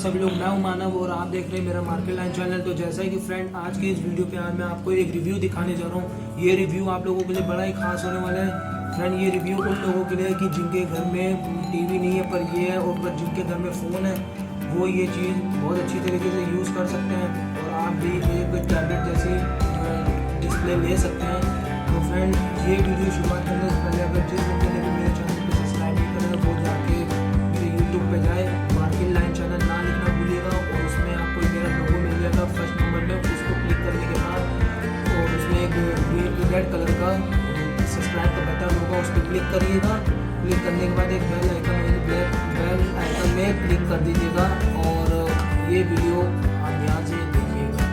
सभी लोग, मैं हूं मानव और आप देख रहे हैं मेरा मार्केट लाइन चैनल। तो जैसा है कि फ्रेंड, आज की इस वीडियो पे आज मैं आपको एक रिव्यू दिखाने जा रहा हूं। ये रिव्यू आप लोगों के लिए बड़ा ही खास होने वाला है फ्रेंड। ये रिव्यू उन लोगों के लिए है कि जिनके घर में टीवी नहीं है पर ये है, और पर जिनके घर में फ़ोन है वो ये चीज़ बहुत अच्छी तरीके से यूज़ कर सकते हैं और आप भी एक टैबलेट जैसी डिस्प्ले ले सकते हैं। तो फ्रेंड, ये वीडियो शुरुआत करने से पहले अगर जिस बंदे ने भी मेरे चैनल को सब्सक्राइब नहीं करा है वो जाके मेरे यूट्यूब पे जाए, मार्केट लाइन चैनल ना लिखना भूलिएगा और उसमें आपको मेरा लोगो मिल जाएगा फर्स्ट नंबर में। उसको क्लिक करने के बाद और उसमें एक रेड कलर का सब्सक्राइब का बटन होगा, उस पर क्लिक करिएगा। क्लिक करने के बाद एक बेल आइकन में क्लिक कर दीजिएगा और ये वीडियो आप ध्यान से देखिएगा।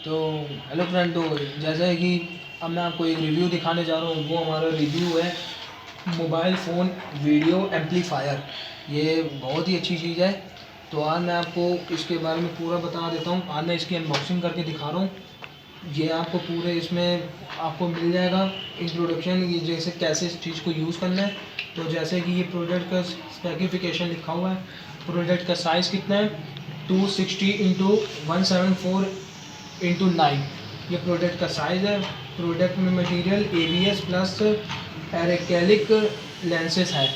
तो हेलो फ्रेंड, तो जैसा है कि अब मैं आपको एक रिव्यू दिखाने जा रहा हूँ। वो हमारा रिव्यू है मोबाइल फ़ोन वीडियो एम्पलीफायर। ये बहुत ही अच्छी चीज़ है। तो आज मैं आपको इसके बारे में पूरा बता देता हूँ। आज मैं इसकी अनबॉक्सिंग करके दिखा रहा हूँ। ये आपको पूरे इसमें आपको मिल जाएगा इंट्रोडक्शन, ये जैसे कैसे इस चीज़ को यूज़ करना है। तो जैसे कि ये प्रोडक्ट का स्पेसिफिकेशन लिखा हुआ है। प्रोडक्ट का साइज़ कितना है, 260x174x9 ये प्रोडक्ट का साइज़ है। प्रोडक्ट में material ABS plus acrylic lenses है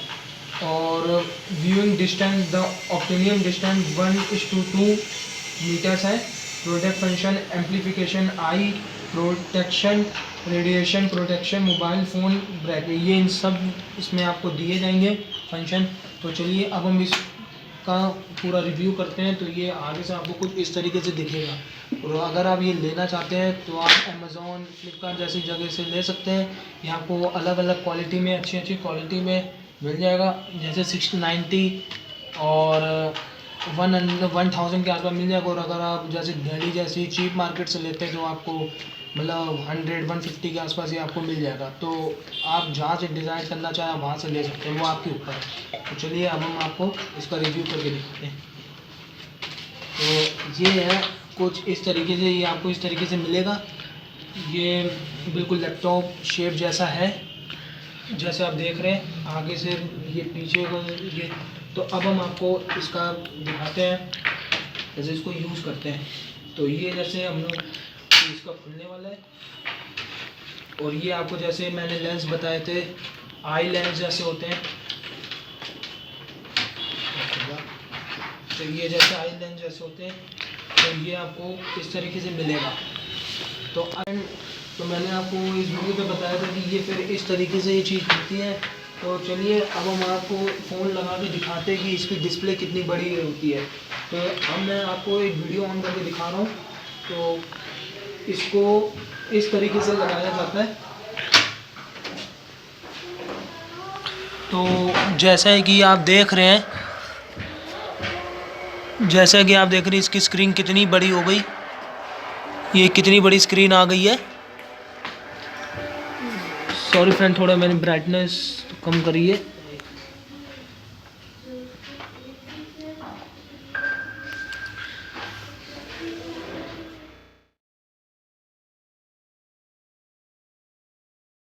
और viewing distance the optimum distance 1:2 metres है। Product function amplification, eye protection, radiation protection, mobile phone bracket, ये इन सब इसमें आपको दिए जाएंगे फंक्शन। तो चलिए अब हम इसका पूरा रिव्यू करते हैं। तो ये आगे से आपको कुछ इस तरीके से दिखेगा और अगर आप ये लेना चाहते हैं तो आप अमेज़ॉन, फ्लिपकार्ट जैसी जगह से ले सकते हैं। ये आपको अलग अलग क्वालिटी में, अच्छी क्वालिटी में मिल जाएगा। जैसे 690 और 1000 के आसपास मिल जाएगा। और अगर आप जैसे दिल्ली जैसी चीप मार्केट से लेते हैं तो आपको मतलब 100-150 के आसपास ही आपको मिल जाएगा। तो आप जहाँ से डिज़ाइन करना चाहें वहाँ से ले सकते हैं, वो आपके ऊपर है। तो चलिए अब हम आपको इसका रिव्यू करके दिखाते हैं। तो ये है कुछ इस तरीके से, ये आपको इस तरीके से मिलेगा। ये बिल्कुल लैपटॉप शेप जैसा है जैसे आप देख रहे हैं। आगे से ये पीछे को ये। तो अब हम आपको इसका दिखाते हैं जैसे इसको यूज़ करते हैं। तो ये जैसे हम लोग इसका खुलने वाला है और ये आपको जैसे मैंने लेंस बताए थे, आई लेंस जैसे होते हैं। तो ये जैसे आई लेंस जैसे होते हैं तो ये आपको इस तरीके से मिलेगा। तो मैंने आपको इस वीडियो पे बताया था कि ये फिर इस तरीके से ये चीज़ होती है। तो चलिए अब हम आपको फ़ोन लगा के दिखाते हैं कि इसकी डिस्प्ले कितनी बड़ी होती है। तो अब मैं आपको एक वीडियो ऑन करके दिखा रहा हूँ। तो इसको इस तरीके से लगाया जाता है। तो जैसा है कि आप देख रहे हैं, इसकी स्क्रीन कितनी बड़ी हो गई। ये कितनी बड़ी स्क्रीन आ गई है। सॉरी फ्रेंड, थोड़ा मैंने ब्राइटनेस कम करी है।